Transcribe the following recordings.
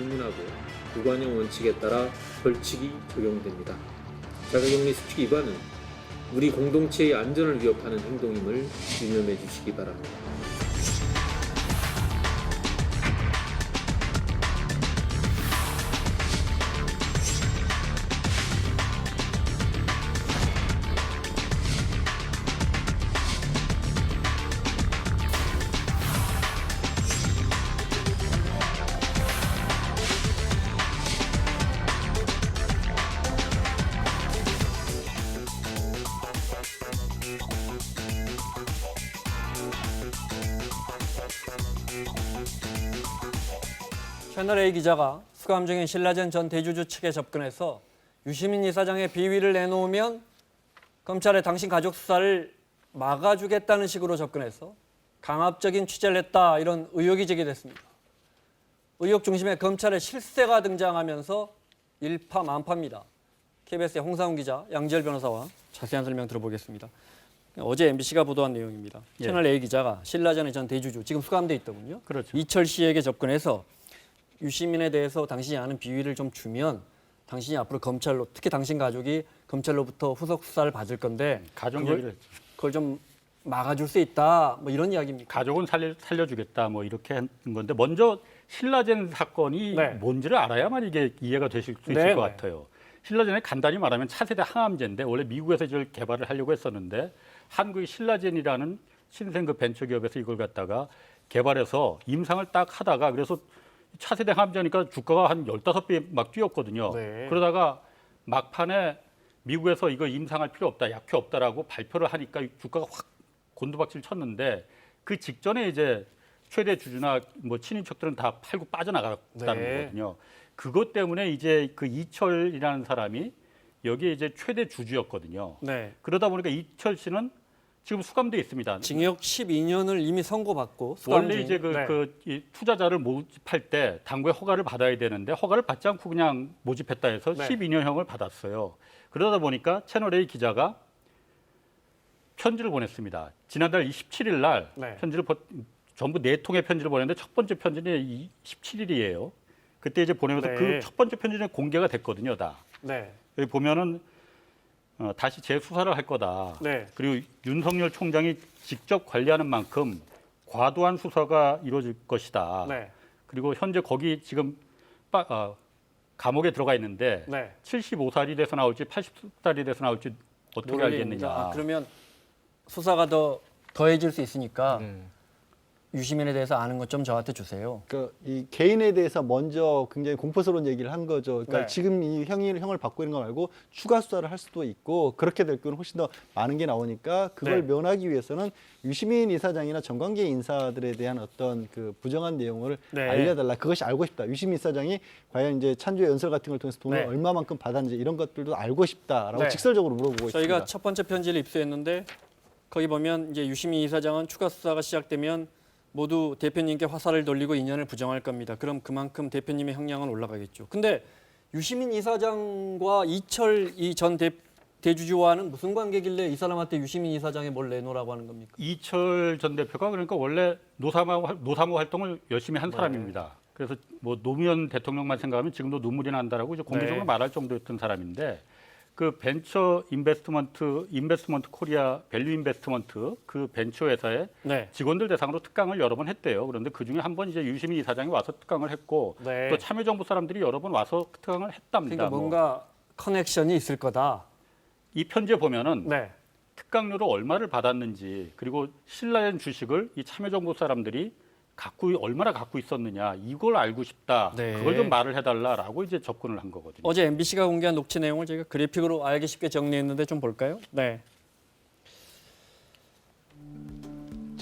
불문하고 무관용 원칙에 따라 벌칙이 적용됩니다. 자가격리 수칙 위반은 우리 공동체의 안전을 위협하는 행동임을 유념해 주시기 바랍니다. 채널A 기자가 수감 중인 신라젠 전 대주주 측에 접근해서 유시민 이사장의 비위를 내놓으면 검찰에 당신 가족 수사를 막아주겠다는 식으로 접근해서 강압적인 취재를 했다, 이런 의혹이 제기됐습니다. 의혹 중심에 검찰의 실세가 등장하면서 일파만파입니다. KBS의 홍사훈 기자, 양지열 변호사와 자세한 설명 들어보겠습니다. 어제 MBC가 보도한 내용입니다. 예. 채널A 기자가 신라젠의 전 대주주, 지금 수감돼 있더군요. 그렇죠. 이철 씨에게 접근해서 유시민에 대해서 당신이 아는 비위를 좀 주면 당신이 앞으로 검찰로, 특히 당신 가족이 검찰로부터 후속 수사를 받을 건데 가족 얘기를 했죠. 그걸 좀 막아줄 수 있다, 뭐 이런 이야기입니까? 가족은 살려주겠다 뭐 이렇게 한 건데, 먼저 신라젠 사건이 네. 뭔지를 알아야만 이게 이해가 되실 수 있을 네, 것 네. 같아요. 신라젠이 간단히 말하면 차세대 항암제인데, 원래 미국에서 이걸 개발을 하려고 했었는데 한국의 신라젠이라는 신생 그 벤처기업에서 이걸 갖다가 개발해서 임상을 딱 하다가, 그래서 차세대 항암제니까 주가가 한 15배 막 뛰었거든요. 네. 그러다가 막판에 미국에서 이거 임상할 필요 없다, 약효 없다라고 발표를 하니까 주가가 확 곤두박질 쳤는데, 그 직전에 이제 최대 주주나 뭐 친인척들은 다 팔고 빠져나갔다는 네. 거거든요. 그것 때문에 이제 그 이철이라는 사람이 여기에 이제 최대 주주였거든요. 네. 그러다 보니까 이철 씨는 지금 수감돼 있습니다. 징역 12년을 이미 선고받고 수감 원래 중인- 이제 네. 이 투자자를 모집할 때 당국의 허가를 받아야 되는데 허가를 받지 않고 그냥 모집했다 해서 네. 12년형을 받았어요. 그러다 보니까 채널A 기자가 편지를 보냈습니다. 지난달 27일 날 네. 편지를 전부 4통의 편지를 보냈는데 첫 번째 편지는 17일이에요. 그때 이제 보내면서 네. 그 첫 번째 편지는 공개가 됐거든요, 다. 네. 여기 보면은 다시 재수사를 할 거다. 네. 그리고 윤석열 총장이 직접 관리하는 만큼 과도한 수사가 이루어질 것이다. 네. 그리고 현재 거기 지금 감옥에 들어가 있는데 네. 75살이 돼서 나올지 80살이 돼서 나올지 어떻게 논리입니다. 알겠느냐. 아, 그러면 수사가 더해질 수 있으니까 유시민에 대해서 아는 것 좀 저한테 주세요. 그 이 개인에 대해서 먼저 굉장히 공포스러운 얘기를 한 거죠. 그러니까 네. 지금 이 형을 받고 있는 거 말고 추가 수사를 할 수도 있고, 그렇게 될 경우는 훨씬 더 많은 게 나오니까 그걸 네. 면하기 위해서는 유시민 이사장이나 정관계 인사들에 대한 어떤 그 부정한 내용을 네. 알려달라. 그것이 알고 싶다. 유시민 이사장이 과연 이제 찬조 연설 같은 걸 통해서 돈을 네. 얼마만큼 받았는지 이런 것들도 알고 싶다라고 네. 직설적으로 물어보고 저희가 있습니다. 첫 번째 편지를 입수했는데 거기 보면 이제 유시민 이사장은 추가 수사가 시작되면 모두 대표님께 화살을 돌리고 인연을 부정할 겁니다. 그럼 그만큼 대표님의 형량은 올라가겠죠. 근데 유시민 이사장과 이철 이 전 대주주와는 무슨 관계길래 이 사람한테 유시민 이사장에 뭘 내놓으라고 하는 겁니까? 이철 전 대표가 그러니까 원래 노사모 활동을 열심히 한 사람입니다. 그래서 뭐 노무현 대통령만 생각하면 지금도 눈물이 난다라고 이제 공개적으로 네. 말할 정도였던 사람인데, 그 벤처 인베스트먼트 코리아 밸류 인베스트먼트 그 벤처 회사에 네. 직원들 대상으로 특강을 여러 번 했대요. 그런데 그 중에 한 번 이제 유시민 이사장이 와서 특강을 했고, 네. 또 참여정부 사람들이 여러 번 와서 특강을 했답니다. 그러니까 뭔가 커넥션이 있을 거다. 이 편지에 보면은 네. 특강료로 얼마를 받았는지, 그리고 신라젠 주식을 이 참여정부 사람들이 얼마나 갖고 있었느냐, 이걸 알고 싶다. 네. 그걸 좀 말을 해달라라고 이제 접근을 한 거거든요. 어제 MBC가 공개한 녹취 내용을 저희가 그래픽으로 알기 쉽게 정리했는데 좀 볼까요? 네.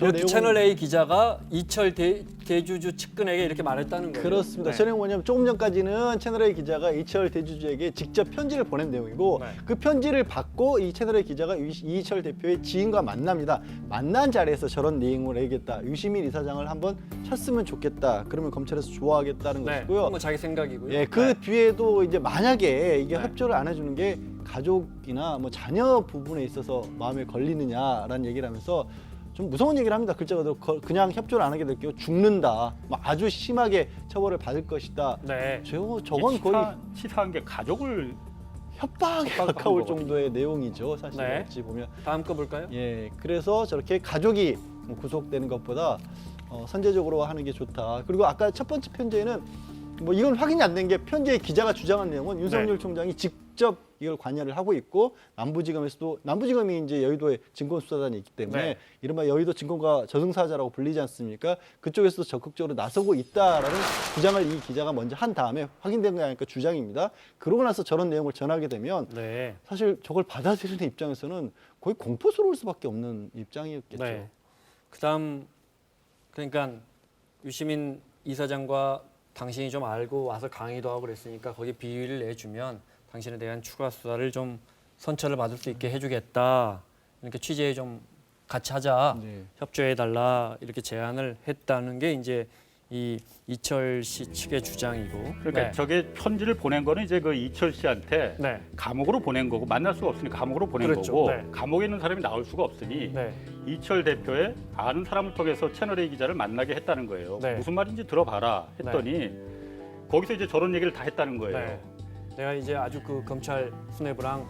이렇게 채널A 기자가 이철 대주주 측근에게 이렇게 말했다는 거예요. 그렇습니다. 네. 저는 뭐냐면 조금 전까지는 채널A 기자가 이철 대주주에게 직접 편지를 보낸 내용이고, 네. 그 편지를 받고 이 채널A 기자가 이철 대표의 지인과 만납니다. 만난 자리에서 저런 내용을 얘기했다. 유시민 이사장을 한번 쳤으면 좋겠다. 그러면 검찰에서 좋아하겠다는 네. 것이고요. 뭐 자기 생각이고요. 예, 그 네. 뒤에도 이제 만약에 이게 네. 협조를 안 해주는 게 가족이나 뭐 자녀 부분에 있어서 마음에 걸리느냐라는 얘기를 하면서 좀 무서운 얘기를 합니다. 글자가 그냥 협조를 안 하게 될 경우 죽는다. 뭐 아주 심하게 처벌을 받을 것이다. 네. 저건 거의 치사한 게 가족을 협박에 협박을 가까울 한 거거든요. 정도의 내용이죠. 사실 네. 어찌 보면. 다음 거 볼까요? 예, 그래서 저렇게 가족이 구속되는 것보다 선제적으로 하는 게 좋다. 그리고 아까 첫 번째 편제는 뭐 이건 확인이 안 된 게 편제의 기자가 주장한 내용은 윤석열 총장이 직접 이걸 관여를 하고 있고 남부지검이 이제 여의도의 증권수사단이 있기 때문에 네. 이른바 여의도 증권가 저승사자라고 불리지 않습니까? 그쪽에서도 적극적으로 나서고 있다라는 주장을 이 기자가 먼저 한 다음에 확인된 게 아니까 주장입니다. 그러고 나서 저런 내용을 전하게 되면 네. 사실 저걸 받아들이는 입장에서는 거의 공포스러울 수밖에 없는 입장이었겠죠. 네. 그다음 그러니까 유시민 이사장과 당신이 좀 알고 와서 강의도 하고 그랬으니까 거기 비위를 내주면 당신에 대한 추가 수사를 좀 선처를 받을 수 있게 해주겠다. 이렇게 취재에 좀 같이 하자. 네. 협조해달라 이렇게 제안을 했다는 게 이제 이 이철 씨 측의 주장이고. 그러니까 네. 저게 편지를 보낸 거는 이제 그 이철 씨한테 네. 감옥으로 보낸 거고 만날 수가 없으니 감옥으로 보낸 그렇죠. 거고 네. 감옥에 있는 사람이 나올 수가 없으니 네. 이철 대표의 아는 사람을 통해서 채널A 기자를 만나게 했다는 거예요. 네. 무슨 말인지 들어봐라 했더니 거기서 이제 저런 얘기를 다 했다는 거예요. 네. 내가 이제 아주 그 검찰 수뇌부랑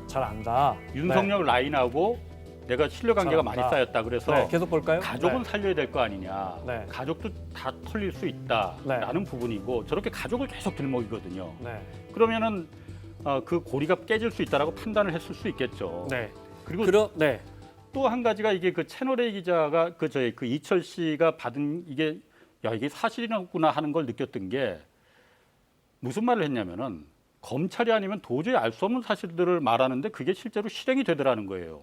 잘 안다. 윤석열 라인하고 내가 신뢰관계가 많이 잘한다. 쌓였다. 그래서 네. 계속 볼까요? 가족은 네. 살려야 될 거 아니냐. 네. 가족도 다 털릴 수 있다라는 부분이고 저렇게 가족을 계속 들먹이거든요. 네. 그러면은 그 고리가 깨질 수 있다라고 판단을 했을 수 있겠죠. 네. 그리고 네. 또 한 가지가 이게 그 채널A 기자가 그 이철 씨가 받은 이게 이게 사실이구나 하는 걸 느꼈던 게 무슨 말을 했냐면은 검찰이 아니면 도저히 알 수 없는 사실들을 말하는데 그게 실제로 실행이 되더라는 거예요.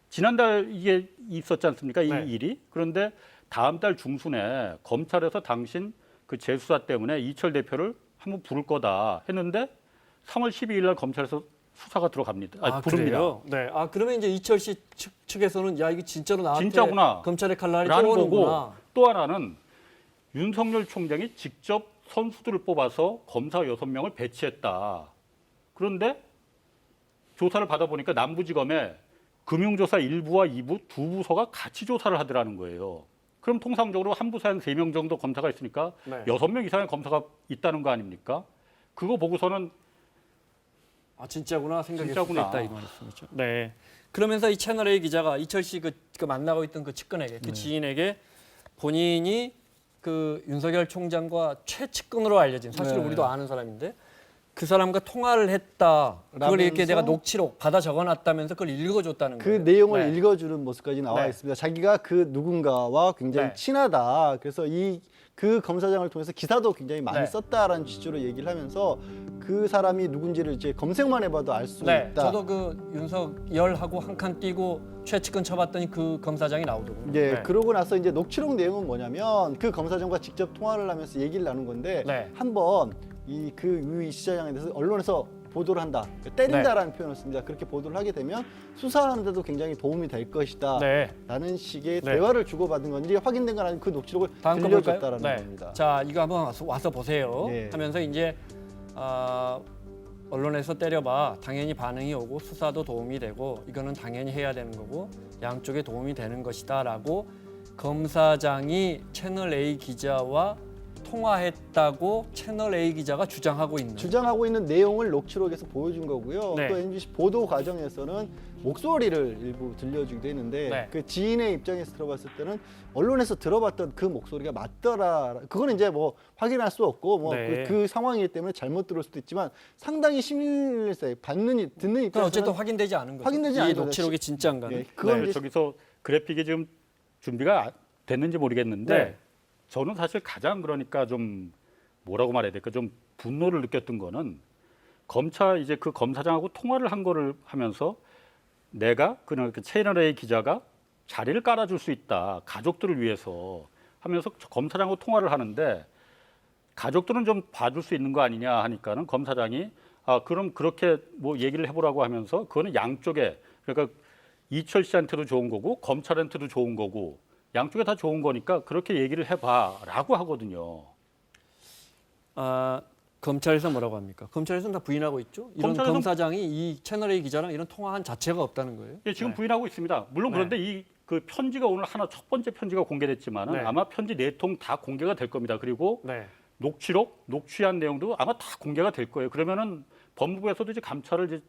지난달 이게 있었지 않습니까? 이 네. 일이. 그런데 다음 달 중순에 검찰에서 당신 그 재수사 때문에 이철 대표를 한번 부를 거다 했는데 3월 12일 날 검찰에서 수사가 들어갑니다. 부릅니다. 그래요? 네. 아 그러면 이제 이철 씨 측에서는 야 이게 진짜로 나한테 진짜구나. 검찰의 칼날이 라는 쪼오는구나. 거고 또 하나는 윤석열 총장이 직접 선수들을 뽑아서 검사 6명을 배치했다. 그런데 조사를 받아보니까 남부지검에 금융조사 1부와 2부 두 부서가 같이 조사를 하더라는 거예요. 그럼 통상적으로 한 부서에 한 3명 정도 검사가 있으니까 네. 6명 이상의 검사가 있다는 거 아닙니까? 그거 보고서는 아 진짜구나 생각했을 수 진짜구나. 있다 이 말씀이죠. 네. 그러면서 이 채널A 기자가 이철 씨 그 만나고 있던 그 측근에게 그 지인에게 본인이 그 윤석열 총장과 최측근으로 알려진 사실 네. 우리도 아는 사람인데 그 사람과 통화를 했다. 그걸 이렇게 라면서 내가 녹취록 받아 적어놨다면서 그걸 읽어줬다는 그 거예요. 내용을 네. 읽어주는 모습까지 나와 네. 있습니다. 자기가 그 누군가와 굉장히 네. 친하다. 그래서 그 검사장을 통해서 기사도 굉장히 많이 네. 썼다라는 취지로 얘기를 하면서 그 사람이 누군지를 이제 검색만 해봐도 알 수 네, 있다. 저도 그 윤석열하고 한 칸 띄고 최측근 쳐봤더니 그 검사장이 나오더군요. 예, 네. 그러고 나서 이제 녹취록 내용은 뭐냐면 그 검사장과 직접 통화를 하면서 얘기를 나눈 건데 네. 한번 이 시장에 대해서 언론에서 보도를 한다, 때린다라는 표현을 씁니다. 그렇게 보도를 하게 되면 수사하는데도 굉장히 도움이 될 것이다. 네. 라는 식의 네. 대화를 주고받은 건지 확인된 건 아니고 그 녹취록을 다음 거 볼까요? 들려줬다라는 네. 겁니다. 자, 이거 한번 와서 보세요. 네. 하면서 이제 언론에서 때려봐. 당연히 반응이 오고 수사도 도움이 되고 이거는 당연히 해야 되는 거고 양쪽에 도움이 되는 것이다라고 검사장이 채널A 기자와 통화했다고 채널A 기자가 주장하고 있는 내용을 녹취록에서 보여준 거고요. 네. 또 MBC 보도 과정에서는 목소리를 일부 들려주기도 했는데 네. 그 지인의 입장에서 들어봤을 때는 언론에서 들어봤던 그 목소리가 맞더라. 그거는 이제 뭐 확인할 수 없고 뭐 네. 그 상황이기 때문에 잘못 들을 수도 있지만 상당히 심일세 듣는 그건 입장에서는 어쨌든 확인되지 않은 거죠. 확인되지 이 않은 거죠. 녹취록이 진짜인가는. 예, 그건 네, 이제 저기서 그래픽이 지금 준비가 됐는지 모르겠는데 네. 저는 사실 가장 그러니까 좀 뭐라고 말해야 될까 좀 분노를 느꼈던 거는 검찰 이제 그 검사장하고 통화를 한 거를 하면서 내가 그냥 채널A 기자가 자리를 깔아줄 수 있다 가족들을 위해서 하면서 검사장하고 통화를 하는데 가족들은 좀 봐줄 수 있는 거 아니냐 하니까는 검사장이 그럼 그렇게 뭐 얘기를 해보라고 하면서 그거는 양쪽에 그러니까 이철 씨한테도 좋은 거고 검찰한테도 좋은 거고 양쪽에 다 좋은 거니까 그렇게 얘기를 해봐라고 하거든요. 검찰에서 뭐라고 합니까? 검찰에서는 다 부인하고 있죠. 이런 검사장이 이 채널A 기자랑 이런 통화한 자체가 없다는 거예요. 예, 지금 네. 부인하고 있습니다. 물론 네. 그런데 이 그 편지가 오늘 하나 첫 번째 편지가 공개됐지만은 네. 아마 편지 4통 다 공개가 될 겁니다. 그리고 네. 녹취록, 녹취한 내용도 아마 다 공개가 될 거예요. 그러면은 법무부에서도 이제 감찰을 이제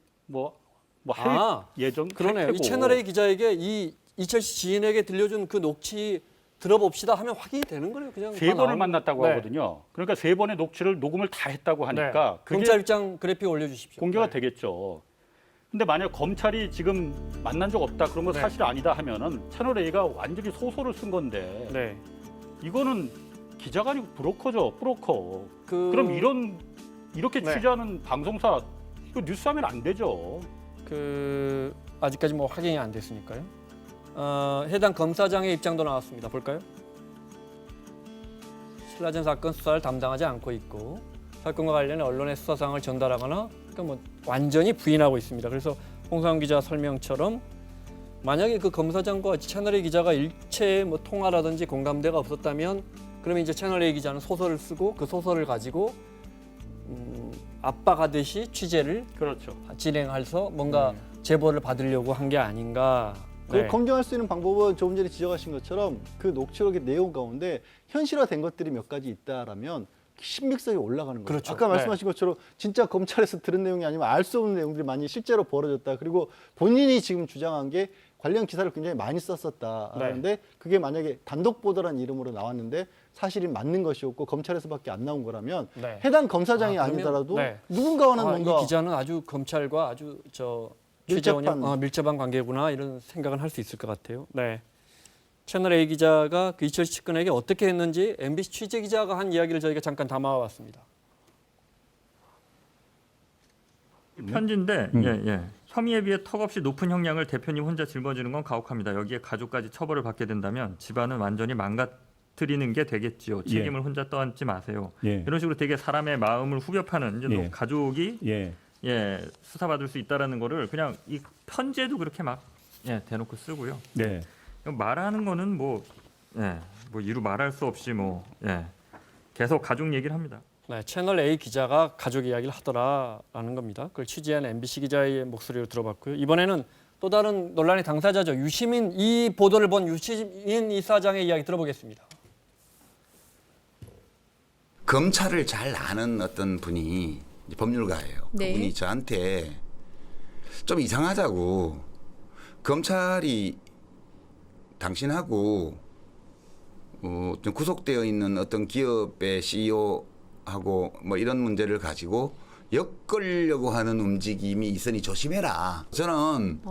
할 아, 예정. 그러네요. 할 이 테고. 채널A 기자에게 이 이철 씨 지인에게 들려준 그 녹취 들어봅시다 하면 확인이 되는 거예요. 그냥 세 다 번을 나오는 만났다고 네. 하거든요. 그러니까 세 번의 녹취를 녹음을 다 했다고 하니까 네. 그게 검찰 입장 그래픽 올려주십시오. 공개가 네. 되겠죠. 근데 만약 검찰이 지금 만난 적 없다 그런 거 네. 사실 아니다 하면은 채널 A가 완전히 소설을 쓴 건데 네. 이거는 기자가 아니고 브로커죠, 브로커. 그 그럼 이렇게 네. 취재하는 방송사 이거 뉴스하면 안 되죠. 그 아직까지 뭐 확인이 안 됐으니까요. 해당 검사장의 입장도 나왔습니다. 볼까요? 신라젠 사건 수사를 담당하지 않고 있고 사건과 관련해 언론에 수사상을 전달하거나 그러니까 뭐 완전히 부인하고 있습니다. 그래서 홍상훈 기자 설명처럼 만약에 그 검사장과 채널A 기자가 일체 뭐 통화라든지 공감대가 없었다면 그러면 이제 채널A 기자는 소설을 쓰고 그 소설을 가지고 압박하듯이 취재를 그렇죠. 진행해서 뭔가 제보를 받으려고 한 게 아닌가. 그걸 검증할 수 있는 방법은 조금 전에 지적하신 것처럼 그 녹취록의 내용 가운데 현실화된 것들이 몇 가지 있다라면 신빙성이 올라가는 거죠. 그렇죠. 아까 말씀하신 것처럼 진짜 검찰에서 들은 내용이 아니면 알 수 없는 내용들이 많이 실제로 벌어졌다. 그리고 본인이 지금 주장한 게 관련 기사를 굉장히 많이 썼었다라는데 그게 만약에 단독 보도라는 이름으로 나왔는데 사실이 맞는 것이었고 검찰에서밖에 안 나온 거라면 네. 해당 검사장이 그러면, 아니더라도 네. 누군가와는 뭔가 이 기자는 아주 검찰과 아주 밀접한 밀접한 관계구나 이런 생각은 할 수 있을 것 같아요. 네. 채널A 기자가 그 이철 측근에게 어떻게 했는지 MBC 취재 기자가 한 이야기를 저희가 잠깐 담아왔습니다. 편지인데 혐의에 비해 턱없이 높은 형량을 대표님 혼자 짊어지는 건 가혹합니다. 여기에 가족까지 처벌을 받게 된다면 집안은 완전히 망가뜨리는 게 되겠지요. 책임을 혼자 떠안지 마세요. 이런 식으로 되게 사람의 마음을 후벼 파는 이제 가족이 수사받을 수 있다라는 거를 그냥 이 편지에도 그렇게 막 대놓고 쓰고요. 말하는 거는 뭐 이루 말할 수 없이 계속 가족 얘기를 합니다. 네, 채널A 기자가 가족 이야기를 하더라라는 겁니다. 그걸 취재한 MBC 기자의 목소리로 들어봤고요. 이번에는 또 다른 논란의 당사자죠. 유시민 이 보도를 본 유시민 이사장의 이야기 들어보겠습니다. 검찰을 잘 아는 어떤 분이 법률가예요. 네. 그분이 저한테 좀 이상하다고 검찰이 당신하고 좀 구속되어 있는 어떤 기업의 CEO하고 뭐 이런 문제를 가지고 엮으려고 하는 움직임이 있으니 조심해라. 저는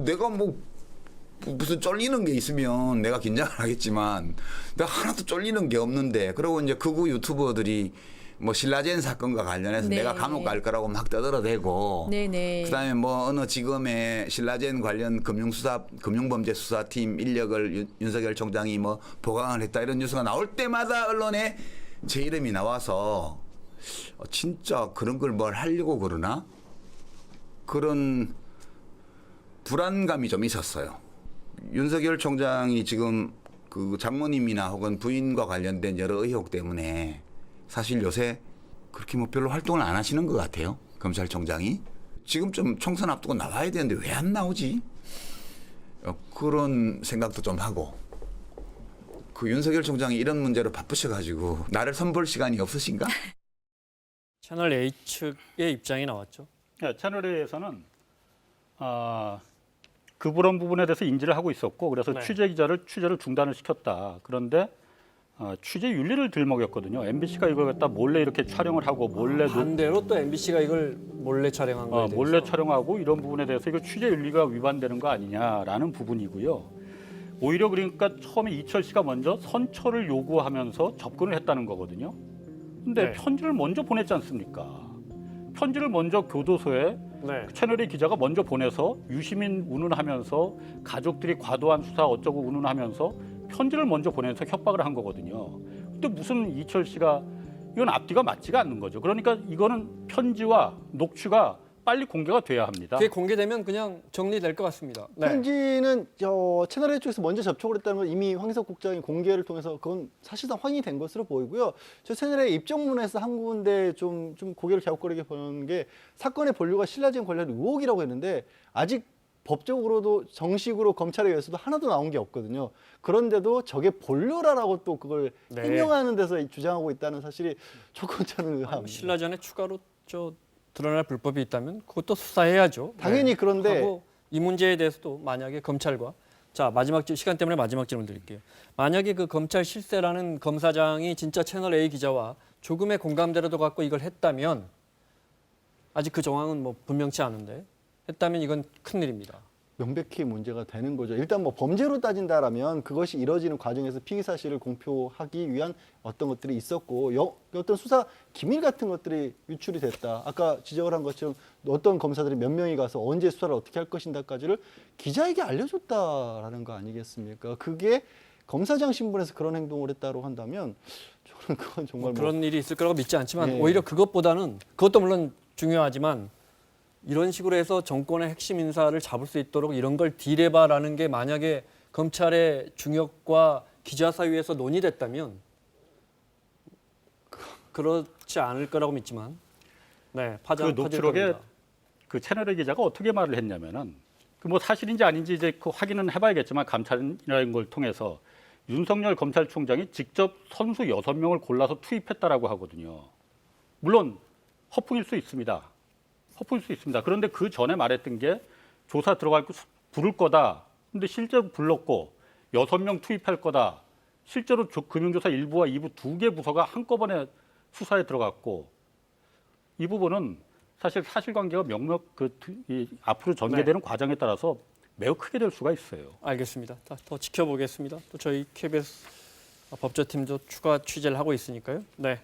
내가 무슨 쫄리는 게 있으면 내가 긴장을 하겠지만 내가 하나도 쫄리는 게 없는데 그리고 이제 극우 유튜버들이 뭐 신라젠 사건과 관련해서 네. 내가 감옥 갈 거라고 막 떠들어대고 네네. 그다음에 뭐 어느 지검의 신라젠 관련 금융범죄 수사팀 인력을 윤석열 총장이 뭐 보강을 했다 이런 뉴스가 나올 때마다 언론에 제 이름이 나와서 진짜 그런 걸 뭘 하려고 그러나 그런 불안감이 좀 있었어요. 윤석열 총장이 지금 그 장모님이나 혹은 부인과 관련된 여러 의혹 때문에 사실 요새 그렇게 뭐 별로 활동을 안 하시는 것 같아요. 검찰총장이. 지금 좀 총선 앞두고 나와야 되는데 왜 안 나오지? 그런 생각도 좀 하고. 그 윤석열 총장이 이런 문제로 바쁘셔가지고 나를 선볼 시간이 없으신가? 채널A 측의 입장이 나왔죠. 채널A에서는 그런 부분에 대해서 인지를 하고 있었고 그래서 네. 취재를 중단을 시켰다. 그런데 취재 윤리를 들먹였거든요. MBC가 이걸 갖다 몰래 이렇게 촬영을 하고 몰래 반대로 또 MBC가 이걸 몰래 촬영한 거에 대해서 몰래 촬영하고 이런 부분에 대해서 이거 취재 윤리가 위반되는 거 아니냐라는 부분이고요. 오히려 그러니까 처음에 이철 씨가 먼저 선처를 요구하면서 접근을 했다는 거거든요. 근데 네. 편지를 먼저 보냈지 않습니까? 편지를 먼저 교도소에 네. 채널A 기자가 먼저 보내서 유시민 운운하면서 가족들이 과도한 수사 어쩌고 운운하면서 편지를 먼저 보내서 협박을 한 거거든요. 근데 무슨 이철 씨가 이건 앞뒤가 맞지가 않는 거죠. 그러니까 이거는 편지와 녹취가 빨리 공개가 돼야 합니다. 그게 공개되면 그냥 정리될 것 같습니다. 네. 편지는 채널A 쪽에서 먼저 접촉을 했다는 건 이미 황희석 국장이 공개를 통해서 그건 사실상 확인이 된 것으로 보이고요. 저 채널A 입장문에서 한 군데 좀 고개를 갸웃거리게 보는 게 사건의 본류가 신라젠 관련 의혹이라고 했는데 아직 법적으로도 정식으로 검찰에 의해서도 하나도 나온 게 없거든요. 그런데도 저게 본료라라고 또 그걸 네. 해명하는 데서 주장하고 있다는 사실이 조금 저는 아니, 의아합니다. 신라전에 추가로 드러날 불법이 있다면 그것도 수사해야죠. 당연히 그런데 하고 이 문제에 대해서도 만약에 검찰과 자 마지막 시간 때문에 마지막 질문 드릴게요. 만약에 그 검찰 실세라는 검사장이 진짜 채널 A 기자와 조금의 공감대라도 갖고 이걸 했다면 아직 그 정황은 뭐 분명치 않은데 했다면 이건 큰일입니다. 명백히 문제가 되는 거죠. 일단 뭐 범죄로 따진다라면 그것이 이뤄지는 과정에서 피의 사실을 공표하기 위한 어떤 것들이 있었고 어떤 수사 기밀 같은 것들이 유출이 됐다. 아까 지적을 한 것처럼 어떤 검사들이 몇 명이 가서 언제 수사를 어떻게 할 것인가까지를 기자에게 알려줬다라는 거 아니겠습니까? 그게 검사장 신분에서 그런 행동을 했다고 한다면 저는 그건 정말 그런 일이 있을 거라고 믿지 않지만 네. 오히려 그것보다는 그것도 물론 중요하지만 이런 식으로 해서 정권의 핵심 인사를 잡을 수 있도록 이런 걸 딜해봐라는 게 만약에 검찰의 중역과 기자 사이에서 논의됐다면 그렇지 않을 거라고 믿지만 네, 그 파장 퍼질 녹취록에 겁니다. 그 채널의 기자가 어떻게 말을 했냐면은 그 뭐 사실인지 아닌지 이제 그 확인은 해봐야겠지만 감찰이라는 걸 통해서 윤석열 검찰총장이 직접 선수 6명을 골라서 투입했다라고 하거든요. 물론 허풍일 수 있습니다. 허풍일 수 있습니다. 그런데 그 전에 말했던 게 조사 들어갈 거 부를 거다. 근데 실제로 불렀고 6명 투입할 거다. 실제로 금융조사 1부와 2부 두 개 부서가 한꺼번에 수사에 들어갔고 이 부분은 사실 사실관계가 앞으로 전개되는 과정에 따라서 매우 크게 될 수가 있어요. 알겠습니다. 더 지켜보겠습니다. 또 저희 KBS 법조팀도 추가 취재를 하고 있으니까요. 네.